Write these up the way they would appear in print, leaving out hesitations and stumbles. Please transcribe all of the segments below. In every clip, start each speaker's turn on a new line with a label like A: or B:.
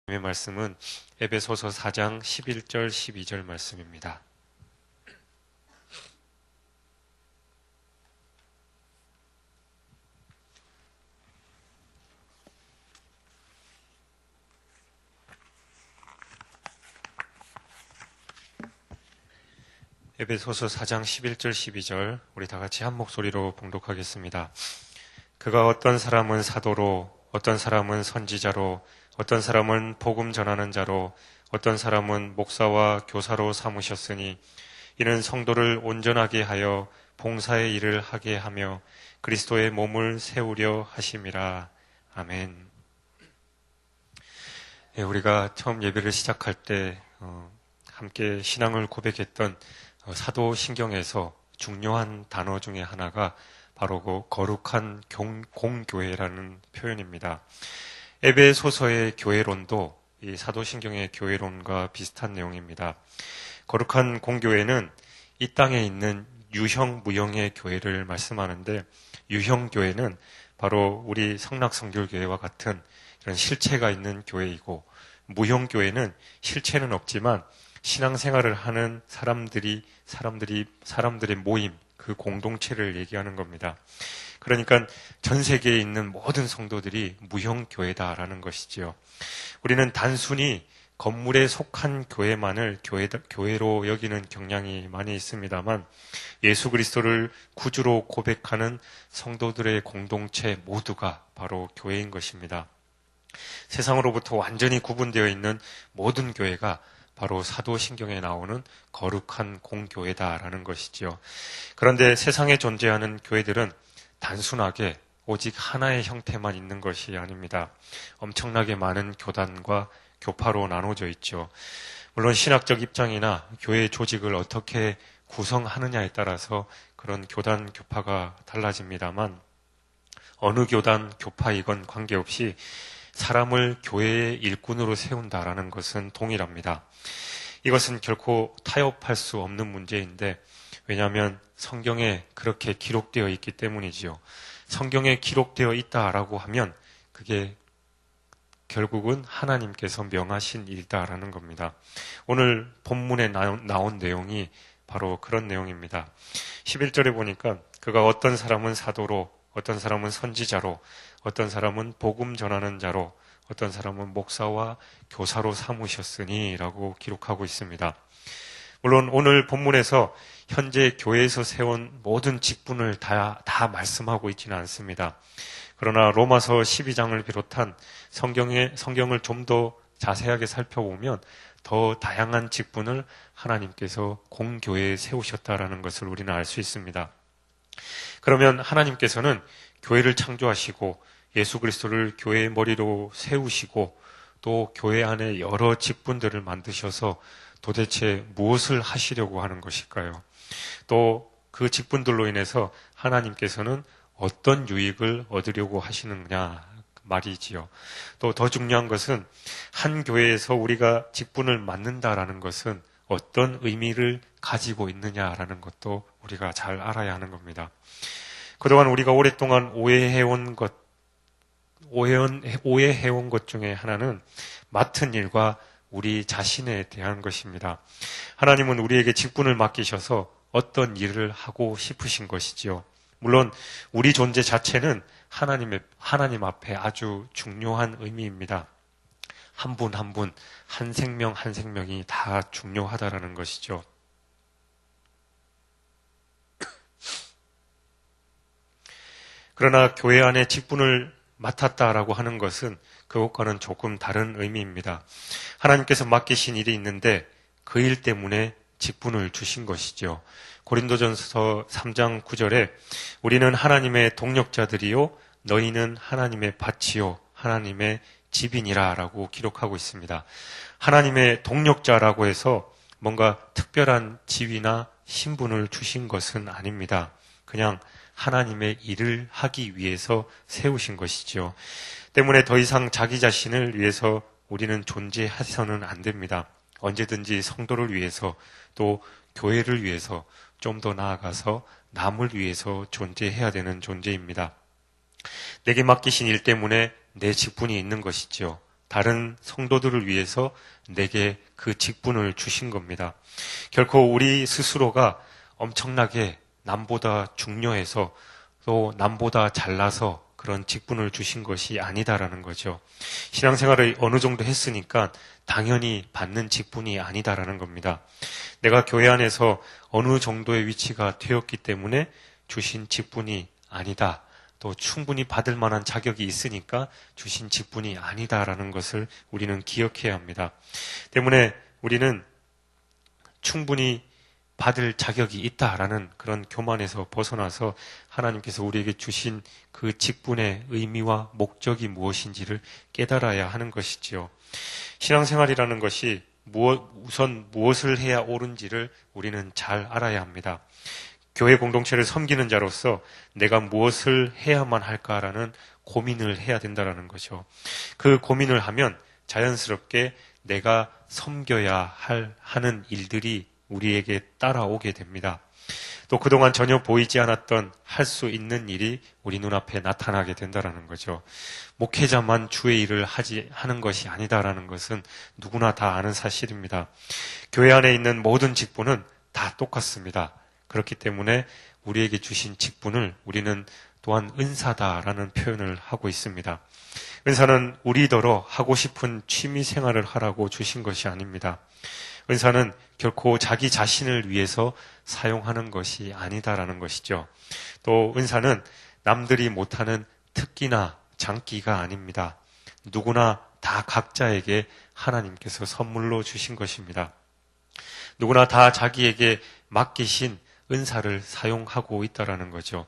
A: 의 말씀은 에베소서 4장 11절 12절 말씀입니다. 에베소서 4장 11절 12절 우리 다 같이 한 목소리로 봉독하겠습니다. 그가 어떤 사람은 사도로, 어떤 사람은 선지자로, 어떤 사람은 복음 전하는 자로, 어떤 사람은 목사와 교사로 삼으셨으니 이는 성도를 온전하게 하여 봉사의 일을 하게 하며 그리스도의 몸을 세우려 하심이라. 아멘. 우리가 처음 예배를 시작할 때 함께 신앙을 고백했던 사도신경에서 중요한 단어 중에 하나가 바로 그 거룩한 공교회라는 표현입니다. 에베소서의 교회론도 이 사도신경의 교회론과 비슷한 내용입니다. 거룩한 공교회는 이 땅에 있는 유형, 무형의 교회를 말씀하는데, 유형 교회는 바로 우리 성락성결교회와 같은 이런 실체가 있는 교회이고, 무형 교회는 실체는 없지만 신앙생활을 하는 사람들의 모임, 그 공동체를 얘기하는 겁니다. 그러니까 전 세계에 있는 모든 성도들이 무형교회다라는 것이지요. 우리는 단순히 건물에 속한 교회만을 교회로 여기는 경향이 많이 있습니다만 예수 그리스도를 구주로 고백하는 성도들의 공동체 모두가 바로 교회인 것입니다. 세상으로부터 완전히 구분되어 있는 모든 교회가 바로 사도신경에 나오는 거룩한 공교회다라는 것이지요. 그런데 세상에 존재하는 교회들은 단순하게 오직 하나의 형태만 있는 것이 아닙니다. 엄청나게 많은 교단과 교파로 나눠져 있죠. 물론 신학적 입장이나 교회 조직을 어떻게 구성하느냐에 따라서 그런 교단, 교파가 달라집니다만 어느 교단, 교파이건 관계없이 사람을 교회의 일꾼으로 세운다라는 것은 동일합니다. 이것은 결코 타협할 수 없는 문제인데 왜냐하면 성경에 그렇게 기록되어 있기 때문이지요. 성경에 기록되어 있다라고 하면 그게 결국은 하나님께서 명하신 일이다라는 겁니다. 오늘 본문에 나온 내용이 바로 그런 내용입니다. 11절에 보니까 그가 어떤 사람은 사도로, 어떤 사람은 선지자로, 어떤 사람은 복음 전하는 자로, 어떤 사람은 목사와 교사로 삼으셨으니 라고 기록하고 있습니다. 물론 오늘 본문에서 현재 교회에서 세운 모든 직분을 다 말씀하고 있지는 않습니다. 그러나 로마서 12장을 비롯한 성경을 좀 더 자세하게 살펴보면 더 다양한 직분을 하나님께서 공교회에 세우셨다라는 것을 우리는 알 수 있습니다. 그러면 하나님께서는 교회를 창조하시고 예수 그리스도를 교회의 머리로 세우시고 또 교회 안에 여러 직분들을 만드셔서 도대체 무엇을 하시려고 하는 것일까요? 또 그 직분들로 인해서 하나님께서는 어떤 유익을 얻으려고 하시느냐 말이지요. 또 더 중요한 것은 한 교회에서 우리가 직분을 맡는다라는 것은 어떤 의미를 가지고 있느냐라는 것도 우리가 잘 알아야 하는 겁니다. 그동안 우리가 오랫동안 오해해온 것 중에 하나는 맡은 일과 우리 자신에 대한 것입니다. 하나님은 우리에게 직분을 맡기셔서 어떤 일을 하고 싶으신 것이지요. 물론 우리 존재 자체는 하나님 앞에 아주 중요한 의미입니다. 한 분 한 분, 한 생명 한 생명이 다 중요하다라는 것이죠. 그러나 교회 안에 직분을 맡았다라고 하는 것은 그것과는 조금 다른 의미입니다. 하나님께서 맡기신 일이 있는데 그 일 때문에 직분을 주신 것이죠. 고린도전서 3장 9절에 우리는 하나님의 동력자들이요 너희는 하나님의 밭이요 하나님의 집이니라 라고 기록하고 있습니다. 하나님의 동력자라고 해서 뭔가 특별한 지위나 신분을 주신 것은 아닙니다. 그냥 하나님의 일을 하기 위해서 세우신 것이죠. 때문에 더 이상 자기 자신을 위해서 우리는 존재해서는 안 됩니다. 언제든지 성도를 위해서 또 교회를 위해서 좀 더 나아가서 남을 위해서 존재해야 되는 존재입니다. 내게 맡기신 일 때문에 내 직분이 있는 것이지요. 다른 성도들을 위해서 내게 그 직분을 주신 겁니다. 결코 우리 스스로가 엄청나게 남보다 중요해서 또 남보다 잘나서 그런 직분을 주신 것이 아니다라는 거죠. 신앙생활을 어느 정도 했으니까 당연히 받는 직분이 아니다라는 겁니다. 내가 교회 안에서 어느 정도의 위치가 되었기 때문에 주신 직분이 아니다. 또 충분히 받을 만한 자격이 있으니까 주신 직분이 아니다라는 것을 우리는 기억해야 합니다. 때문에 우리는 충분히 받을 자격이 있다라는 그런 교만에서 벗어나서 하나님께서 우리에게 주신 그 직분의 의미와 목적이 무엇인지를 깨달아야 하는 것이지요. 신앙생활이라는 것이 우선 무엇을 해야 옳은지를 우리는 잘 알아야 합니다. 교회 공동체를 섬기는 자로서 내가 무엇을 해야만 할까라는 고민을 해야 된다는 거죠. 그 고민을 하면 자연스럽게 내가 섬겨야 하는 일들이 우리에게 따라오게 됩니다. 또 그동안 전혀 보이지 않았던 할 수 있는 일이 우리 눈앞에 나타나게 된다는 거죠. 목회자만 주의 일을 하는 것이 아니다라는 것은 누구나 다 아는 사실입니다. 교회 안에 있는 모든 직분은 다 똑같습니다. 그렇기 때문에 우리에게 주신 직분을 우리는 또한 은사다라는 표현을 하고 있습니다. 은사는 우리더러 하고 싶은 취미 생활을 하라고 주신 것이 아닙니다. 은사는 결코 자기 자신을 위해서 사용하는 것이 아니다라는 것이죠. 또 은사는 남들이 못하는 특기나 장기가 아닙니다. 누구나 다 각자에게 하나님께서 선물로 주신 것입니다. 누구나 다 자기에게 맡기신 은사를 사용하고 있다라는 거죠.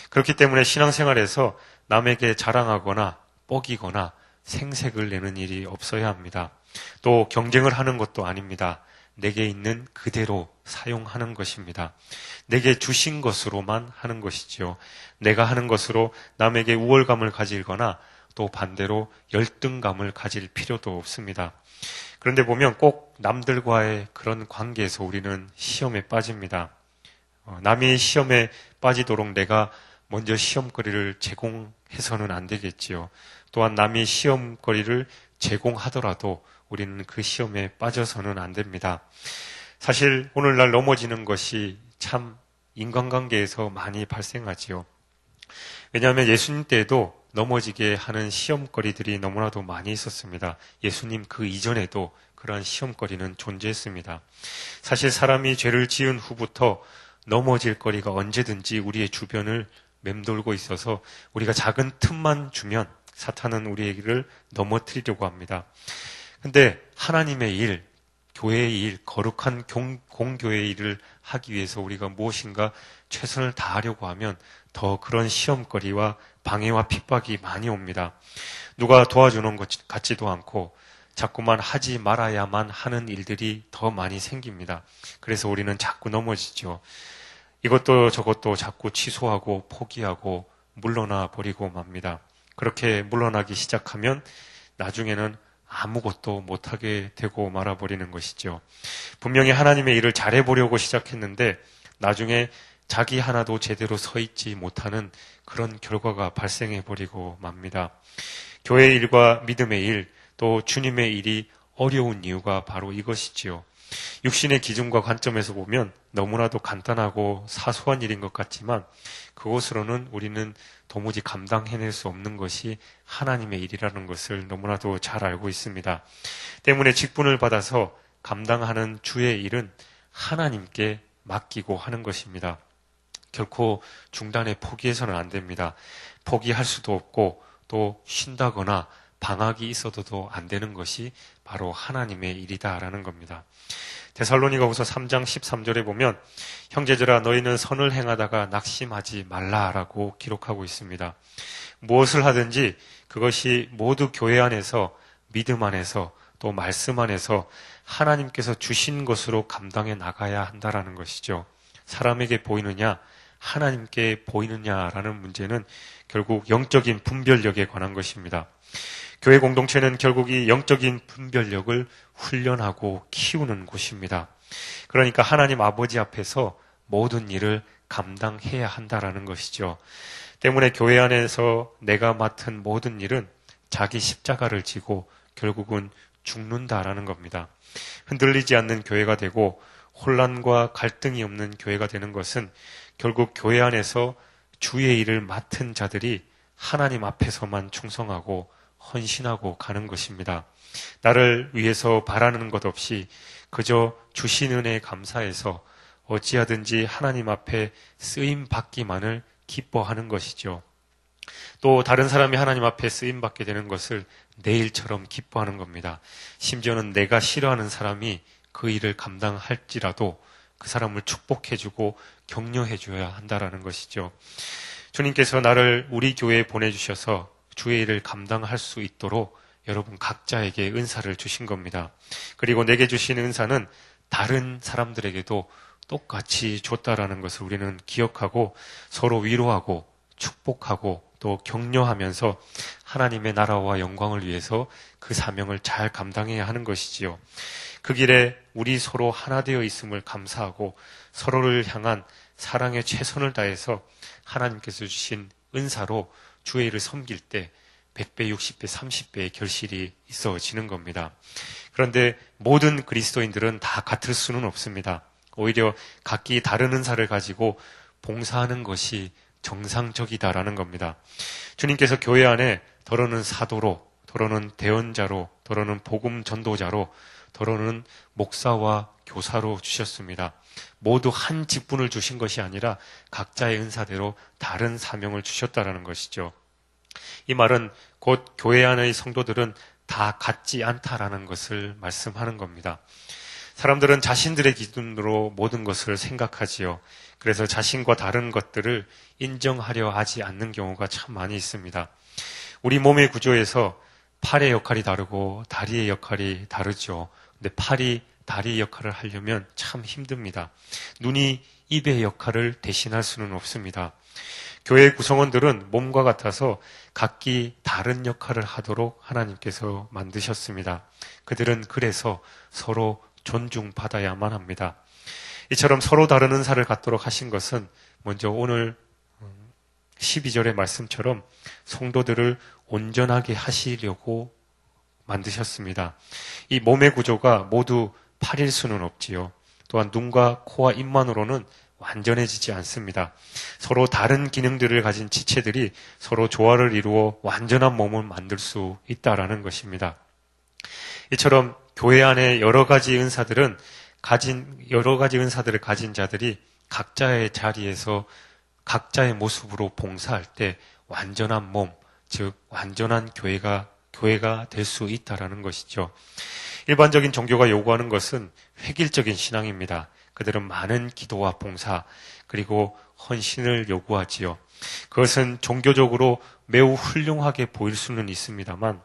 A: 그렇기 때문에 신앙생활에서 남에게 자랑하거나 뻐기거나 생색을 내는 일이 없어야 합니다. 또 경쟁을 하는 것도 아닙니다. 내게 있는 그대로 사용하는 것입니다. 내게 주신 것으로만 하는 것이지요. 내가 하는 것으로 남에게 우월감을 가질거나 또 반대로 열등감을 가질 필요도 없습니다. 그런데 보면 꼭 남들과의 그런 관계에서 우리는 시험에 빠집니다. 남이 시험에 빠지도록 내가 먼저 시험거리를 제공해서는 안 되겠지요. 또한 남이 시험거리를 제공하더라도 우리는 그 시험에 빠져서는 안 됩니다. 사실 오늘날 넘어지는 것이 참 인간관계에서 많이 발생하지요. 왜냐하면 예수님 때에도 넘어지게 하는 시험거리들이 너무나도 많이 있었습니다. 예수님 그 이전에도 그러한 시험거리는 존재했습니다. 사실 사람이 죄를 지은 후부터 넘어질 거리가 언제든지 우리의 주변을 맴돌고 있어서 우리가 작은 틈만 주면 사탄은 우리를 넘어뜨리려고 합니다. 근데 하나님의 일, 교회의 일, 거룩한 공교회의 일을 하기 위해서 우리가 무엇인가 최선을 다하려고 하면 더 그런 시험거리와 방해와 핍박이 많이 옵니다. 누가 도와주는 것 같지도 않고 자꾸만 하지 말아야만 하는 일들이 더 많이 생깁니다. 그래서 우리는 자꾸 넘어지죠. 이것도 저것도 자꾸 취소하고 포기하고 물러나 버리고 맙니다. 그렇게 물러나기 시작하면 나중에는 아무것도 못하게 되고 말아버리는 것이죠. 분명히 하나님의 일을 잘해보려고 시작했는데 나중에 자기 하나도 제대로 서 있지 못하는 그런 결과가 발생해버리고 맙니다. 교회의 일과 믿음의 일, 또 주님의 일이 어려운 이유가 바로 이것이지요. 육신의 기준과 관점에서 보면 너무나도 간단하고 사소한 일인 것 같지만 그것으로는 우리는 도무지 감당해낼 수 없는 것이 하나님의 일이라는 것을 너무나도 잘 알고 있습니다. 때문에 직분을 받아서 감당하는 주의 일은 하나님께 맡기고 하는 것입니다. 결코 중단에 포기해서는 안 됩니다. 포기할 수도 없고 또 쉰다거나 방학이 있어도 안 되는 것이 바로 하나님의 일이다라는 겁니다. 데살로니가후서 3장 13절에 보면 형제들아 너희는 선을 행하다가 낙심하지 말라라고 기록하고 있습니다. 무엇을 하든지 그것이 모두 교회 안에서 믿음 안에서 또 말씀 안에서 하나님께서 주신 것으로 감당해 나가야 한다라는 것이죠. 사람에게 보이느냐 하나님께 보이느냐라는 문제는 결국 영적인 분별력에 관한 것입니다. 교회 공동체는 결국 이 영적인 분별력을 훈련하고 키우는 곳입니다. 그러니까 하나님 아버지 앞에서 모든 일을 감당해야 한다라는 것이죠. 때문에 교회 안에서 내가 맡은 모든 일은 자기 십자가를 지고 결국은 죽는다라는 겁니다. 흔들리지 않는 교회가 되고 혼란과 갈등이 없는 교회가 되는 것은 결국 교회 안에서 주의 일을 맡은 자들이 하나님 앞에서만 충성하고 헌신하고 가는 것입니다. 나를 위해서 바라는 것 없이 그저 주신 은혜에 감사해서 어찌하든지 하나님 앞에 쓰임 받기만을 기뻐하는 것이죠. 또 다른 사람이 하나님 앞에 쓰임 받게 되는 것을 내 일처럼 기뻐하는 겁니다. 심지어는 내가 싫어하는 사람이 그 일을 감당할지라도 그 사람을 축복해주고 격려해줘야 한다라는 것이죠. 주님께서 나를 우리 교회에 보내주셔서 주의 일을 감당할 수 있도록 여러분 각자에게 은사를 주신 겁니다. 그리고 내게 주신 은사는 다른 사람들에게도 똑같이 줬다라는 것을 우리는 기억하고 서로 위로하고 축복하고 또 격려하면서 하나님의 나라와 영광을 위해서 그 사명을 잘 감당해야 하는 것이지요. 그 길에 우리 서로 하나 되어 있음을 감사하고 서로를 향한 사랑의 최선을 다해서 하나님께서 주신 은사로 주의 일을 섬길 때 100배, 60배, 30배의 결실이 있어지는 겁니다. 그런데 모든 그리스도인들은 다 같을 수는 없습니다. 오히려 각기 다른 은사를 가지고 봉사하는 것이 정상적이다라는 겁니다. 주님께서 교회 안에 더러는 사도로, 더러는 대언자로, 더러는 복음 전도자로, 더러는 목사와 교사로 주셨습니다. 모두 한 직분을 주신 것이 아니라 각자의 은사대로 다른 사명을 주셨다라는 것이죠. 이 말은 곧 교회 안의 성도들은 다 같지 않다라는 것을 말씀하는 겁니다. 사람들은 자신들의 기준으로 모든 것을 생각하지요. 그래서 자신과 다른 것들을 인정하려 하지 않는 경우가 참 많이 있습니다. 우리 몸의 구조에서 팔의 역할이 다르고 다리의 역할이 다르죠. 근데 팔이 다리 역할을 하려면 참 힘듭니다. 눈이 입의 역할을 대신할 수는 없습니다. 교회 구성원들은 몸과 같아서 각기 다른 역할을 하도록 하나님께서 만드셨습니다. 그들은 그래서 서로 존중받아야만 합니다. 이처럼 서로 다른 은사를 갖도록 하신 것은 먼저 오늘 12절의 말씀처럼 성도들을 온전하게 하시려고 만드셨습니다. 이 몸의 구조가 모두 팔일 수는 없지요. 또한 눈과 코와 입만으로는 완전해지지 않습니다. 서로 다른 기능들을 가진 지체들이 서로 조화를 이루어 완전한 몸을 만들 수 있다라는 것입니다. 이처럼 교회 안에 여러 가지 은사들을 가진 자들이 각자의 자리에서 각자의 모습으로 봉사할 때 완전한 몸, 즉 완전한 교회가 될 수 있다라는 것이죠. 일반적인 종교가 요구하는 것은 획일적인 신앙입니다. 그들은 많은 기도와 봉사 그리고 헌신을 요구하지요. 그것은 종교적으로 매우 훌륭하게 보일 수는 있습니다만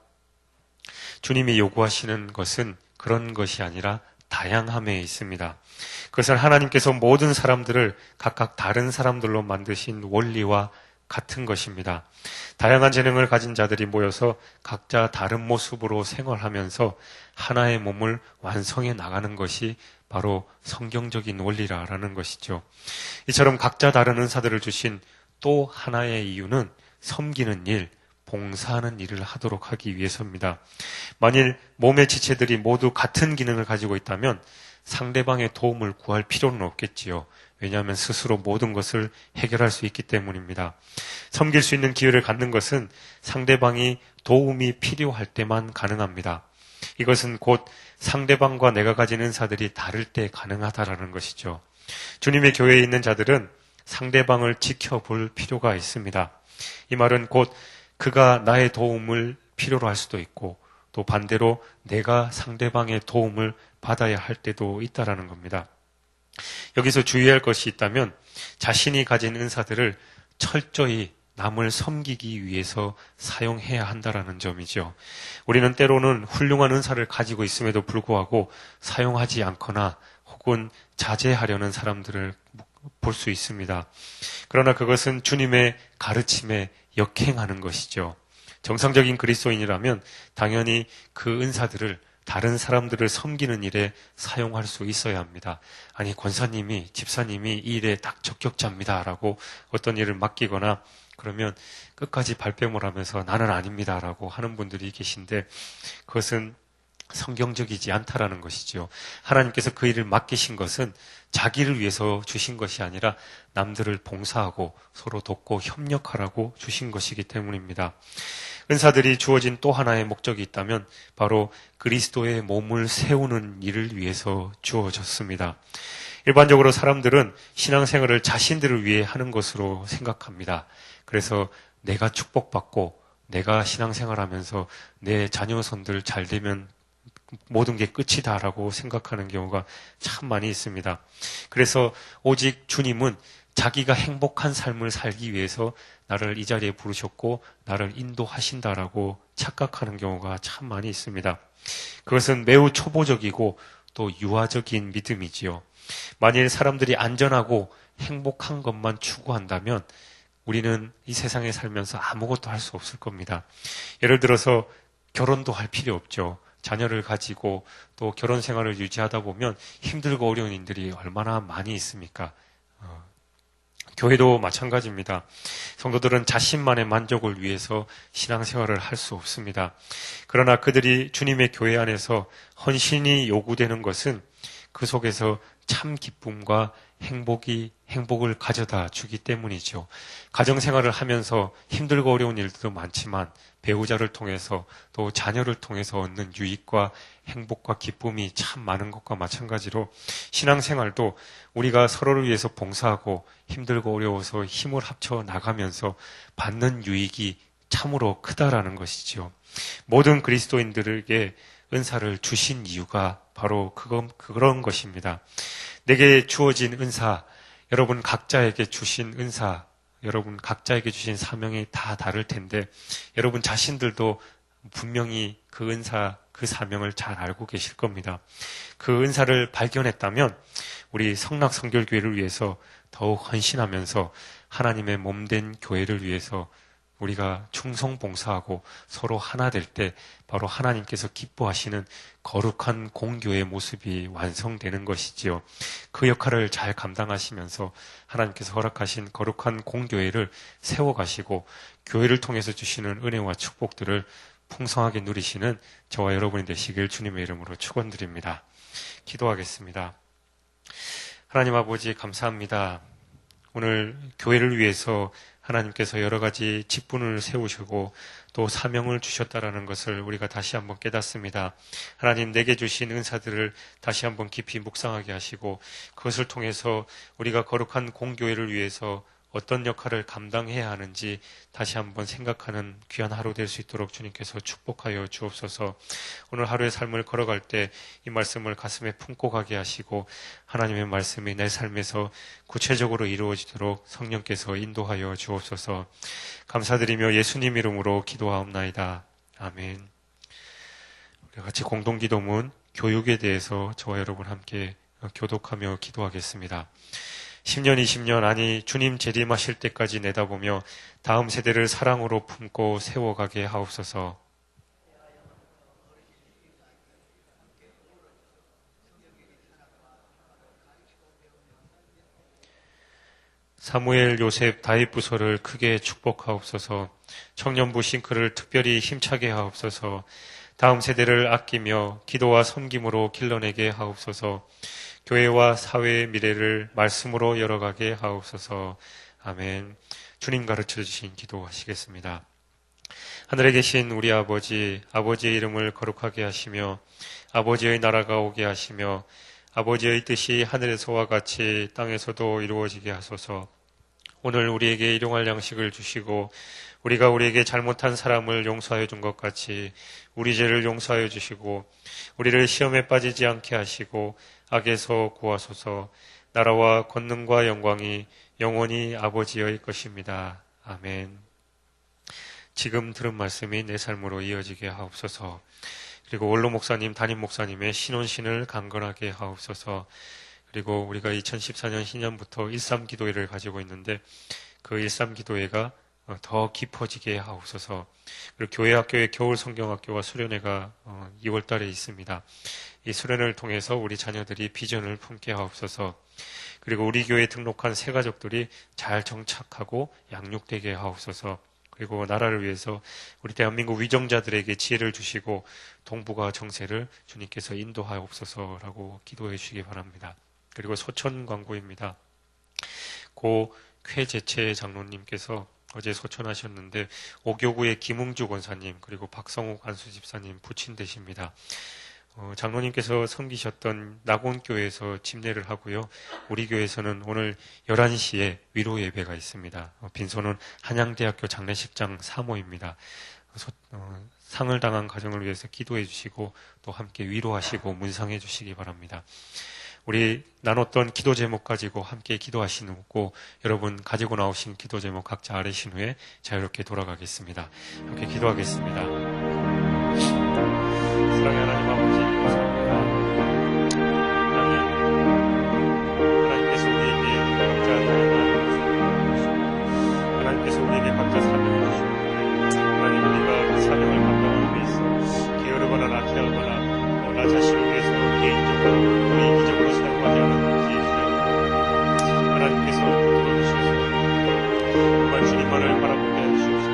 A: 주님이 요구하시는 것은 그런 것이 아니라 다양함에 있습니다. 그것은 하나님께서 모든 사람들을 각각 다른 사람들로 만드신 원리와 같은 것입니다. 다양한 재능을 가진 자들이 모여서 각자 다른 모습으로 생활하면서 하나의 몸을 완성해 나가는 것이 바로 성경적인 원리라는 것이죠. 이처럼 각자 다른 은사들을 주신 또 하나의 이유는 섬기는 일, 봉사하는 일을 하도록 하기 위해서입니다. 만일 몸의 지체들이 모두 같은 기능을 가지고 있다면 상대방의 도움을 구할 필요는 없겠지요. 왜냐하면 스스로 모든 것을 해결할 수 있기 때문입니다. 섬길 수 있는 기회를 갖는 것은 상대방이 도움이 필요할 때만 가능합니다. 이것은 곧 상대방과 내가 가진 은사들이 다를 때 가능하다라는 것이죠. 주님의 교회에 있는 자들은 상대방을 지켜볼 필요가 있습니다. 이 말은 곧 그가 나의 도움을 필요로 할 수도 있고 또 반대로 내가 상대방의 도움을 받아야 할 때도 있다라는 겁니다. 여기서 주의할 것이 있다면 자신이 가진 은사들을 철저히 남을 섬기기 위해서 사용해야 한다라는 점이죠. 우리는 때로는 훌륭한 은사를 가지고 있음에도 불구하고 사용하지 않거나 혹은 자제하려는 사람들을 볼 수 있습니다. 그러나 그것은 주님의 가르침에 역행하는 것이죠. 정상적인 그리스도인이라면 당연히 그 은사들을 다른 사람들을 섬기는 일에 사용할 수 있어야 합니다. 아니 권사님이 집사님이 이 일에 딱 적격자입니다 라고 어떤 일을 맡기거나 그러면 끝까지 발뺌을 하면서 나는 아닙니다라고 하는 분들이 계신데 그것은 성경적이지 않다라는 것이죠. 하나님께서 그 일을 맡기신 것은 자기를 위해서 주신 것이 아니라 남들을 봉사하고 서로 돕고 협력하라고 주신 것이기 때문입니다. 은사들이 주어진 또 하나의 목적이 있다면 바로 그리스도의 몸을 세우는 일을 위해서 주어졌습니다. 일반적으로 사람들은 신앙생활을 자신들을 위해 하는 것으로 생각합니다. 그래서 내가 축복받고 내가 신앙생활하면서 내 자녀손들 잘 되면 모든 게 끝이다라고 생각하는 경우가 참 많이 있습니다. 그래서 오직 주님은 자기가 행복한 삶을 살기 위해서 나를 이 자리에 부르셨고 나를 인도하신다라고 착각하는 경우가 참 많이 있습니다. 그것은 매우 초보적이고 또 유아적인 믿음이지요. 만일 사람들이 안전하고 행복한 것만 추구한다면 우리는 이 세상에 살면서 아무것도 할 수 없을 겁니다. 예를 들어서 결혼도 할 필요 없죠. 자녀를 가지고 또 결혼 생활을 유지하다 보면 힘들고 어려운 일들이 얼마나 많이 있습니까? 교회도 마찬가지입니다. 성도들은 자신만의 만족을 위해서 신앙생활을 할 수 없습니다. 그러나 그들이 주님의 교회 안에서 헌신이 요구되는 것은 그 속에서 참 기쁨과 행복을 가져다 주기 때문이죠. 가정생활을 하면서 힘들고 어려운 일들도 많지만 배우자를 통해서 또 자녀를 통해서 얻는 유익과 행복과 기쁨이 참 많은 것과 마찬가지로 신앙생활도 우리가 서로를 위해서 봉사하고 힘들고 어려워서 힘을 합쳐 나가면서 받는 유익이 참으로 크다라는 것이지요. 모든 그리스도인들에게 은사를 주신 이유가 바로 그런 것입니다. 내게 주어진 은사, 여러분 각자에게 주신 은사, 여러분 각자에게 주신 사명이 다 다를 텐데 여러분 자신들도 분명히 그 은사, 그 사명을 잘 알고 계실 겁니다. 그 은사를 발견했다면 우리 성락성결교회를 위해서 더욱 헌신하면서 하나님의 몸된 교회를 위해서 우리가 충성봉사하고 서로 하나 될 때 바로 하나님께서 기뻐하시는 거룩한 공교의 모습이 완성되는 것이지요. 그 역할을 잘 감당하시면서 하나님께서 허락하신 거룩한 공교회를 세워가시고 교회를 통해서 주시는 은혜와 축복들을 풍성하게 누리시는 저와 여러분이 되시길 주님의 이름으로 축원드립니다. 기도하겠습니다. 하나님 아버지 감사합니다. 오늘 교회를 위해서 하나님께서 여러 가지 직분을 세우시고 또 사명을 주셨다라는 것을 우리가 다시 한번 깨닫습니다. 하나님 내게 주신 은사들을 다시 한번 깊이 묵상하게 하시고 그것을 통해서 우리가 거룩한 공교회를 위해서 어떤 역할을 감당해야 하는지 다시 한번 생각하는 귀한 하루 될 수 있도록 주님께서 축복하여 주옵소서. 오늘 하루의 삶을 걸어갈 때 이 말씀을 가슴에 품고 가게 하시고 하나님의 말씀이 내 삶에서 구체적으로 이루어지도록 성령께서 인도하여 주옵소서. 감사드리며 예수님 이름으로 기도하옵나이다. 아멘. 우리 같이 공동기도문 교육에 대해서 저와 여러분 함께 교독하며 기도하겠습니다. 10년, 20년, 아니 주님 재림하실 때까지 내다보며 다음 세대를 사랑으로 품고 세워가게 하옵소서. 사무엘, 요셉, 다윗 부서를 크게 축복하옵소서. 청년부 싱크를 특별히 힘차게 하옵소서. 다음 세대를 아끼며 기도와 섬김으로 길러내게 하옵소서. 교회와 사회의 미래를 말씀으로 열어가게 하옵소서. 아멘. 주님 가르쳐 주신 기도하시겠습니다. 하늘에 계신 우리 아버지, 아버지의 이름을 거룩하게 하시며 아버지의 나라가 오게 하시며 아버지의 뜻이 하늘에서와 같이 땅에서도 이루어지게 하소서. 오늘 우리에게 일용할 양식을 주시고 우리가 우리에게 잘못한 사람을 용서하여 준 것 같이 우리 죄를 용서하여 주시고 우리를 시험에 빠지지 않게 하시고 악에서 구하소서. 나라와 권능과 영광이 영원히 아버지의 것입니다. 아멘. 지금 들은 말씀이 내 삶으로 이어지게 하옵소서. 그리고 원로 목사님, 담임 목사님의 신혼신을 강건하게 하옵소서. 그리고 우리가 2014년 신년부터 13기도회를 가지고 있는데 그 13기도회가 더 깊어지게 하옵소서. 그리고 교회 학교의 겨울 성경학교와 수련회가 2월 달에 있습니다. 이 수련을 통해서 우리 자녀들이 비전을 품게 하옵소서. 그리고 우리 교회에 등록한 새 가족들이 잘 정착하고 양육되게 하옵소서. 그리고 나라를 위해서 우리 대한민국 위정자들에게 지혜를 주시고 동북아 정세를 주님께서 인도하옵소서라고 기도해 주시기 바랍니다. 그리고 소천 광고입니다. 고 쾌제체 장로님께서 어제 소천하셨는데 오교구의 김웅주 권사님 그리고 박성욱 안수집사님 부친 되십니다. 장로님께서 섬기셨던 낙원교회에서 침례를 하고요. 우리 교회에서는 오늘 11시에 위로 예배가 있습니다. 빈소는 한양대학교 장례식장 사모입니다. 상을 당한 가정을 위해서 기도해 주시고 또 함께 위로하시고 문상해 주시기 바랍니다. 우리 나눴던 기도 제목 가지고 함께 기도하시고 여러분 가지고 나오신 기도 제목 각자 아뢰신 후에 자유롭게 돌아가겠습니다. 함께 기도하겠습니다. 사랑의 하나님 아버지 감사합니다. 하나님께서 우리에게 각자 하나님께서 우리에게 각자 사명을 주시는데 하나님 우리가 그 사명을 감당하기 위해서 게으르거나 나태하거나 나 자신을 위해서 개인적으로 또 이기적으로 사용하지 않은 하나님께서 붙들어주셔서 정말 주님만을 바라보게 해주시옵소서.